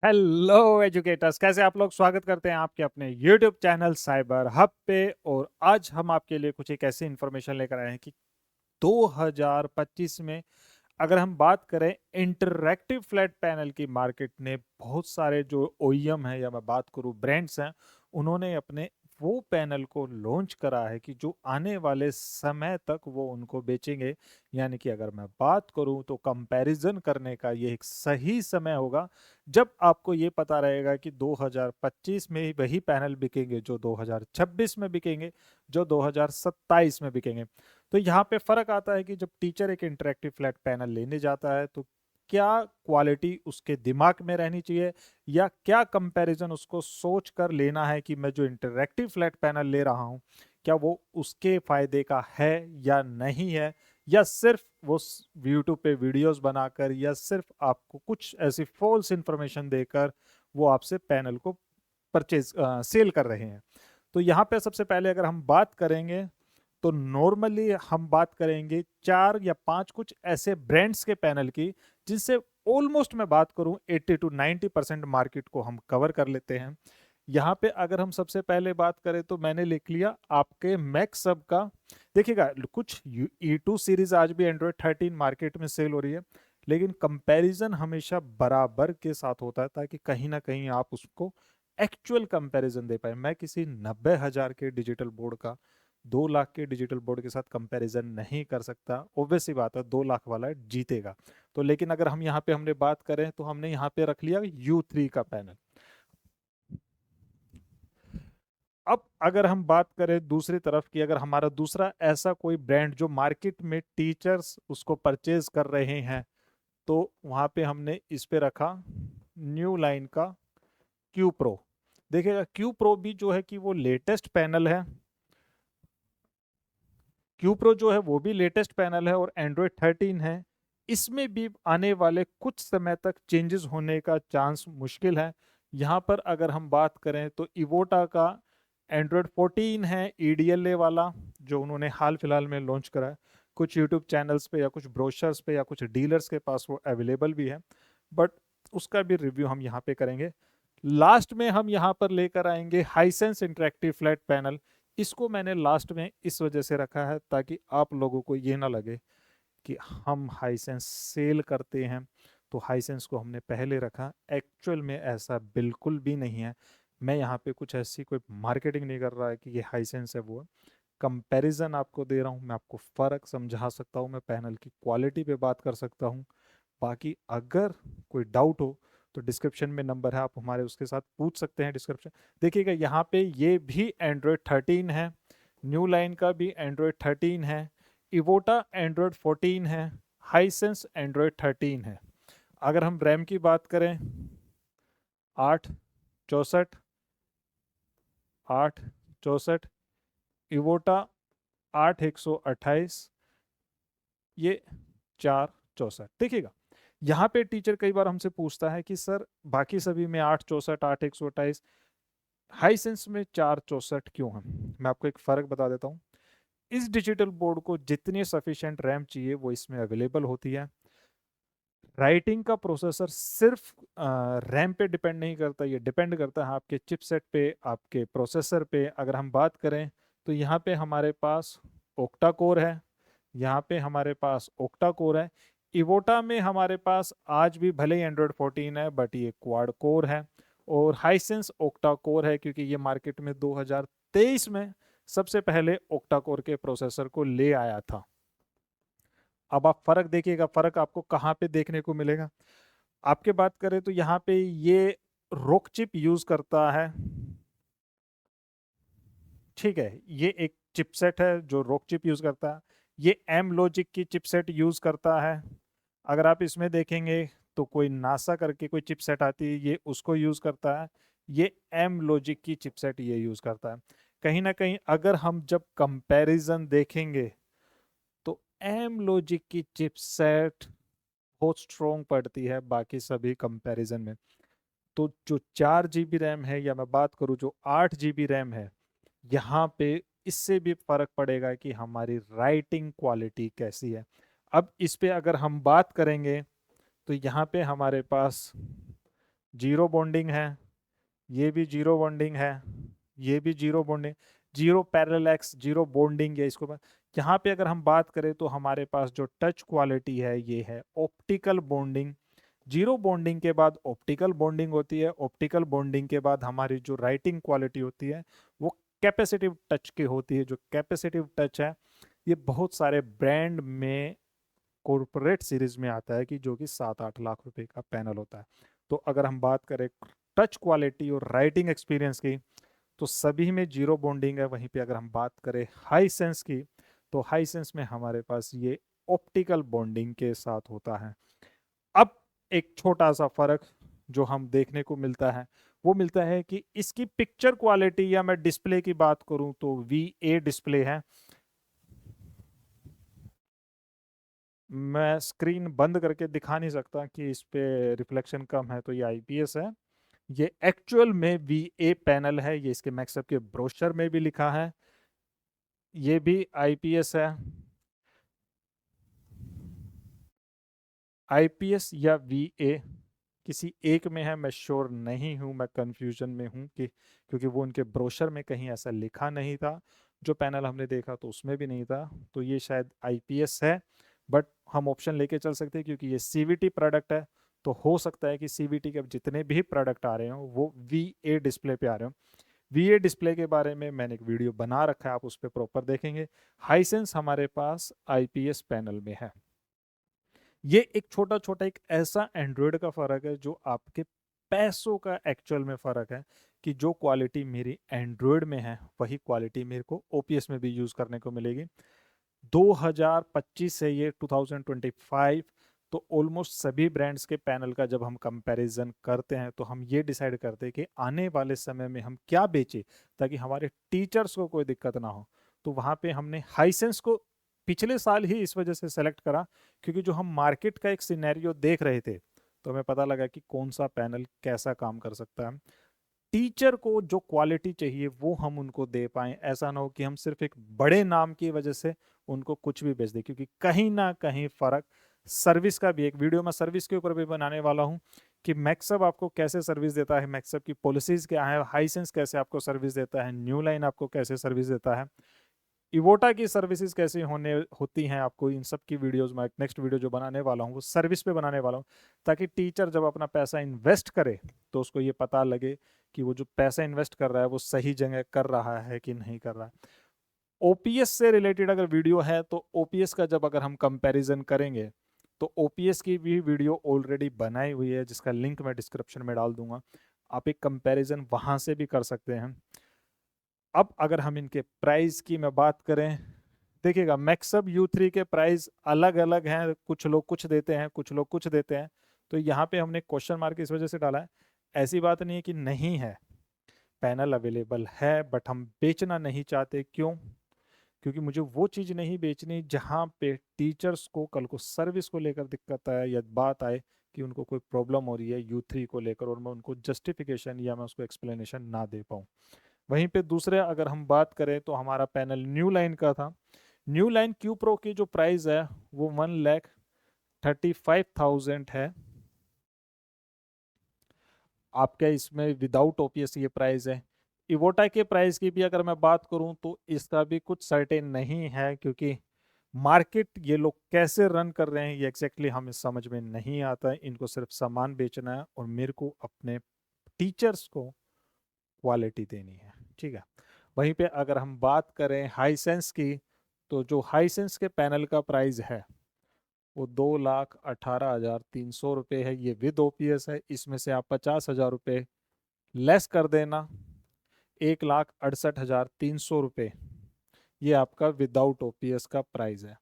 Hello educators, कैसे आप लोग। स्वागत करते हैं आपके अपने यूट्यूब चैनल साइबर हब पे। और आज हम आपके लिए कुछ एक ऐसी इन्फॉर्मेशन लेकर आए हैं कि 2025 में अगर हम बात करें इंटरैक्टिव फ्लैट पैनल की, मार्केट ने बहुत सारे जो ओईएम है या मैं बात करूं ब्रांड्स हैं, उन्होंने अपने वो पैनल को लॉन्च करा है कि जो आने वाले समय तक वो उनको बेचेंगे। यानी कि अगर मैं बात करूं तो कंपैरिजन करने का ये एक सही समय होगा जब आपको ये पता रहेगा कि 2025 में ही वही पैनल बिकेंगे जो 2026 में बिकेंगे, जो 2027 में बिकेंगे। तो यहाँ पे फर्क आता है कि जब टीचर एक इंटरेक्टिव फ्लैट पैनल लेने जाता है तो क्या क्वालिटी उसके दिमाग में रहनी चाहिए, या क्या कंपैरिजन उसको सोच कर लेना है कि मैं जो इंटरेक्टिव फ्लैट पैनल ले रहा हूँ क्या वो उसके फायदे का है या नहीं है, या सिर्फ वो यूट्यूब पे वीडियोस बनाकर या सिर्फ आपको कुछ ऐसी फॉल्स इंफॉर्मेशन देकर वो आपसे पैनल को परचेज सेल कर रहे हैं। तो यहाँ पे सबसे पहले अगर हम बात करेंगे तो नॉर्मली हम बात करेंगे 4 या 5 कुछ ऐसे ब्रांड्स के पैनल की जिनसे ऑलमोस्ट मैं बात करूं 80 to 90% मार्केट को हम कवर कर लेते हैं। यहाँ पे अगर हम सबसे पहले बात करें तो मैंने लिख लिया आपके मैक्स सब का। देखिएगा, कुछ E2 सीरीज आज भी एंड्रॉयड 13 मार्केट में सेल हो रही है, लेकिन कंपैरिजन हमेशा बराबर के साथ होता है ताकि कहीं ना कहीं आप उसको एक्चुअल कंपैरिजन दे पाए। मैं किसी 90,000 के डिजिटल बोर्ड का 2 लाख के डिजिटल बोर्ड के साथ कंपैरिजन नहीं कर सकता। ऑब्वियस सी बात है, 2 लाख वाला जीतेगा। तो लेकिन अगर हम यहाँ पे हमने बात करें तो हमने यहाँ पे रख लिया U3 का पैनल। अब अगर हम बात करें दूसरी तरफ की, अगर हमारा दूसरा ऐसा कोई ब्रांड जो मार्केट में टीचर्स उसको परचेज कर रहे हैं, तो वहां पे हमने इस पे रखा न्यू लाइन का क्यू प्रो। देखिएगा, क्यू प्रो भी जो है कि वो लेटेस्ट पैनल है। क्यू प्रो जो है वो भी लेटेस्ट पैनल है और एंड्रॉयड 13 है। इसमें भी आने वाले कुछ समय तक चेंजेस होने का चांस मुश्किल है। यहाँ पर अगर हम बात करें तो इवोटा का एंड्रॉयड 14 है, ईडीएलए वाला, जो उन्होंने हाल फिलहाल में लॉन्च करा है। कुछ यूट्यूब चैनल्स पे या कुछ ब्रोशर्स पे या कुछ डीलर्स के पास वो अवेलेबल भी है, बट उसका भी रिव्यू हम यहाँ पे करेंगे। लास्ट में हम यहाँ पर लेकर आएंगे हाईसेंस इंटरेक्टिव फ्लैट पैनल। इसको मैंने लास्ट में इस वजह से रखा है ताकि आप लोगों को ये ना लगे कि हम हाईसेंस सेल करते हैं तो हाईसेंस को हमने पहले रखा। एक्चुअल में ऐसा बिल्कुल भी नहीं है। मैं यहाँ पे कुछ ऐसी कोई मार्केटिंग नहीं कर रहा है कि ये हाईसेंस है वो है। कंपैरिजन आपको दे रहा हूँ, मैं आपको फ़र्क समझा सकता हूँ, मैं पैनल की क्वालिटी पे बात कर सकता हूँ। बाकी अगर कोई डाउट हो तो डिस्क्रिप्शन में नंबर है, आप हमारे उसके साथ पूछ सकते हैं। डिस्क्रिप्शन देखिएगा, यहाँ पे ये भी एंड्रॉयड 13 है, न्यू लाइन का भी एंड्रॉयड 13 है, इवोटा एंड्रॉयड 14 है, हाईसेंस एंड्रॉयड 13 है। अगर हम रैम की बात करें, 8 64, 8 64, इवोटा 8 128, ये 4 64। देखिएगा, यहाँ पे टीचर कई बार हमसे पूछता है कि सर बाकी सभी में 8 64, 8 128, हाई सेंस में 4 64 क्यों है। मैं आपको एक फ़र्क बता देता हूँ। इस डिजिटल बोर्ड को जितनी सफिशिएंट रैम चाहिए वो इसमें अवेलेबल होती है। राइटिंग का प्रोसेसर सिर्फ रैम पे डिपेंड नहीं करता, ये डिपेंड करता है आपके चिपसेट पे, आपके प्रोसेसर पे। अगर हम बात करें तो यहाँ पे हमारे पास ओक्टा कोर है, यहाँ पे हमारे पास ओक्टा कोर है। इवोटा में हमारे पास आज भी भले ही एंड्रॉयड 14 है बट ये क्वाड कोर है। और हाईसेंस ओक्टा कोर है क्योंकि ये मार्केट में 2023 में सबसे पहले ओक्टा कोर के प्रोसेसर को ले आया था। अब आप फर्क देखिएगा, फर्क आपको कहाँ पे देखने को मिलेगा। आपके बात करें तो यहाँ पे ये रोक चिप यूज करता है, ठीक है, ये एक चिपसेट है जो रोक चिप यूज करता है। ये एम लॉजिक की चिपसेट यूज करता है। अगर आप इसमें देखेंगे तो कोई नासा करके कोई चिपसेट आती है, ये उसको यूज करता है। ये एम लॉजिक की चिपसेट ये यूज करता है। कहीं ना कहीं अगर हम जब कंपैरिजन देखेंगे तो एम लॉजिक की चिपसेट बहुत स्ट्रोंग पड़ती है बाकी सभी कंपैरिजन में। तो जो 4 GB रैम है या मैं बात करूं जो 8 GB रैम है, यहाँ पे इससे भी फर्क पड़ेगा कि हमारी राइटिंग क्वालिटी कैसी है। अब इस पे अगर हम बात करेंगे तो यहाँ पे हमारे पास जीरो बॉन्डिंग है, ये भी जीरो बॉन्डिंग है, ये भी zero bonding, zero parallax, zero bonding है इसको। यहाँ पे अगर हम बात करें तो हमारे पास जो टच क्वालिटी है ये है ऑप्टिकल बॉन्डिंग। जीरो बॉन्डिंग के बाद ऑप्टिकल बॉन्डिंग होती है, ऑप्टिकल बॉन्डिंग के बाद हमारी जो राइटिंग क्वालिटी होती है वो कैपेसिटिव टच की होती है। जो कैपेसिटिव टच है ये बहुत सारे ब्रांड में कॉरपोरेट सीरीज में आता है, कि जो कि 7-8 लाख रुपए का पैनल होता है। तो अगर हम बात करें टच क्वालिटी और राइटिंग एक्सपीरियंस की तो सभी में जीरो बॉन्डिंग है। वहीं पे अगर हम बात करें हाई सेंस की तो हाई सेंस में हमारे पास ये ऑप्टिकल बॉन्डिंग के साथ होता है। अब एक छोटा सा फर्क जो हम देखने को मिलता है वो मिलता है कि इसकी पिक्चर क्वालिटी, या मैं डिस्प्ले की बात करूं तो VA डिस्प्ले है। मैं स्क्रीन बंद करके दिखा नहीं सकता कि इस पे रिफ्लेक्शन कम है, तो ये IPS है। ये एक्चुअल में VA पैनल है, ये इसके मैक्सअप के ब्रोशर में भी लिखा है। ये भी IPS है। IPS या VA किसी एक में है, मैं श्योर नहीं हूँ, मैं कंफ्यूजन में हूँ कि क्योंकि वो उनके ब्रोशर में कहीं ऐसा लिखा नहीं था। जो पैनल हमने देखा तो उसमें भी नहीं था, तो ये शायद IPS है। बट हम ऑप्शन लेके चल सकते हैं क्योंकि ये CVT प्रोडक्ट है, तो हो सकता है कि CVT के अब जितने भी प्रोडक्ट आ रहे हो वो VA डिस्प्ले पे आ रहे हो। VA डिस्प्ले के बारे में मैंने एक वीडियो बना रखा है, आप उस पर प्रॉपर देखेंगे। हाईसेंस हमारे पास IPS पैनल में है। ये एक छोटा छोटा एक ऐसा एंड्रॉयड का फर्क है जो आपके पैसों का एक्चुअल में फर्क है, कि जो क्वालिटी मेरी एंड्रॉयड में है वही क्वालिटी मेरे को OPS में भी यूज करने को मिलेगी। 2025 से ये 2025, तो ऑलमोस्ट सभी ब्रांड्स के पैनल का जब हम कंपैरिजन करते हैं तो हम ये डिसाइड करते हैं कि आने वाले समय में हम क्या बेचें ताकि हमारे टीचर्स को कोई दिक्कत ना हो। तो वहाँ पे हमने हाईसेंस को पिछले साल ही इस वजह से सेलेक्ट करा क्योंकि जो हम मार्केट का एक सिनेरियो देख रहे थे तो हमें पता लगा कि कौन सा पैनल कैसा काम कर सकता है। टीचर को जो क्वालिटी चाहिए वो हम उनको दे पाएं, ऐसा ना हो कि हम सिर्फ एक बड़े नाम की वजह से उनको कुछ भी बेच दें, क्योंकि कहीं ना कहीं फर्क सर्विस का भी, एक वीडियो में सर्विस के ऊपर भी बनाने वाला हूं कि मैक्सअप आपको कैसे सर्विस देता है, मैक्सअप की पॉलिसीज क्या है, हाईसेंस कैसे आपको सर्विस देता है, न्यू लाइन आपको कैसे सर्विस देता है, इवोटा की सर्विसेज कैसे होती हैं आपको, इन सब की वीडियोस में नेक्स्ट वीडियो जो बनाने वाला हूँ वो सर्विस पे बनाने वाला हूँ, ताकि टीचर जब अपना पैसा इन्वेस्ट करे तो उसको ये पता लगे कि वो जो पैसा इन्वेस्ट कर रहा है वो सही जगह कर रहा है कि नहीं कर रहा है। OPS से रिलेटेड अगर वीडियो है तो OPS का जब अगर हम कंपैरिजन करेंगे तो OPS की भी वीडियो ऑलरेडी बनाई हुई है जिसका लिंक मैं डिस्क्रिप्शन में डाल दूंगा, आप एक कंपैरिजन वहां से भी कर सकते हैं। अब अगर हम इनके प्राइस की मैं बात करें, देखिएगा मैक्सअप U3 के प्राइस अलग अलग हैं, कुछ लोग कुछ देते हैं, कुछ लोग कुछ देते हैं। तो यहाँ पे हमने क्वेश्चन मार्क इस वजह से डाला है, ऐसी बात नहीं है कि नहीं है, पैनल अवेलेबल है, बट हम बेचना नहीं चाहते। क्यों? क्योंकि मुझे वो चीज़ नहीं बेचनी जहाँ पे टीचर्स को कल को सर्विस को लेकर दिक्कत आए या बात आए कि उनको कोई प्रॉब्लम हो रही है U3 को लेकर और मैं उनको जस्टिफिकेशन या मैं उसको एक्सप्लेनेशन ना दे पाऊँ। वहीं पे दूसरे अगर हम बात करें तो हमारा पैनल न्यू लाइन का था। न्यू लाइन Q Pro की जो प्राइस है वो 1,35,000 है। आपके इसमें विदाउट OPS ये प्राइस है। इवोटा के प्राइस की भी अगर मैं बात करूं तो इसका भी कुछ सर्टेन नहीं है, क्योंकि मार्केट ये लोग कैसे रन कर रहे हैं ये एग्जैक्टली हमें समझ में नहीं आता है। इनको सिर्फ सामान बेचना है और मेरे को अपने टीचर्स को क्वालिटी देनी है, ठीक है। वहीं पे अगर हम बात करें हाईसेंस की, तो जो हाईसेंस के पैनल का प्राइस है वो 2,18,300 रुपये है, ये विद OPS है। इसमें से आप 50,000 रुपये लेस कर देना, 1,68,300 रुपये, ये आपका विदाउट OPS का प्राइस है।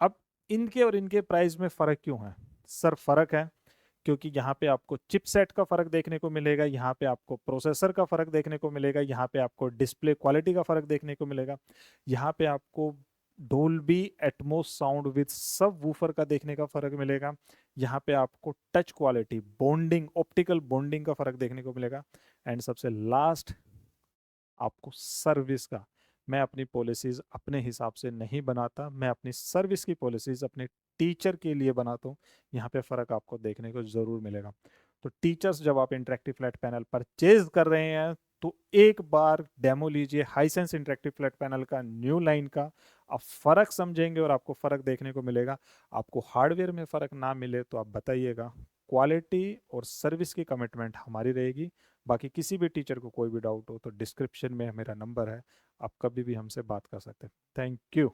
अब इनके और इनके प्राइस में फ़र्क क्यों है? सर फ़र्क है क्योंकि यहाँ पे आपको चिपसेट का फ़र्क देखने को मिलेगा, यहाँ पे आपको प्रोसेसर का फ़र्क देखने को मिलेगा, यहाँ पे आपको डिस्प्ले क्वालिटी का फ़र्क देखने को मिलेगा, यहाँ पे आपको डोल्बी एटमॉस साउंड विद सब वूफर का देखने का फ़र्क मिलेगा, यहाँ पे आपको touch quality, bonding, optical bonding का फ़र्क देखने को मिलेगा, एंड सबसे लास्ट आपको सर्विस का। मैं अपनी पॉलिसीज़ अपने हिसाब से नहीं बनाता, मैं अपनी सर्विस की पॉलिसीज़ अपने टीचर के लिए बनाता हूँ। यहाँ पे फ़र्क आपको देखने को ज़रूर मिलेगा। तो टीचर्स जब आप इंटरेक्टिव फ्लैट पैनल परचेज कर रहे हैं तो एक बार डेमो लीजिए हाइसेंस इंटरेक्टिव फ्लैट पैनल का, न्यू लाइन का। आप फर्क समझेंगे और आपको फर्क देखने को मिलेगा। आपको हार्डवेयर में फर्क ना मिले तो आप बताइएगा। क्वालिटी और सर्विस की कमिटमेंट हमारी रहेगी। बाकी किसी भी टीचर को कोई भी डाउट हो तो डिस्क्रिप्शन में मेरा नंबर है, आप कभी भी हमसे बात कर सकते हैं। Thank you.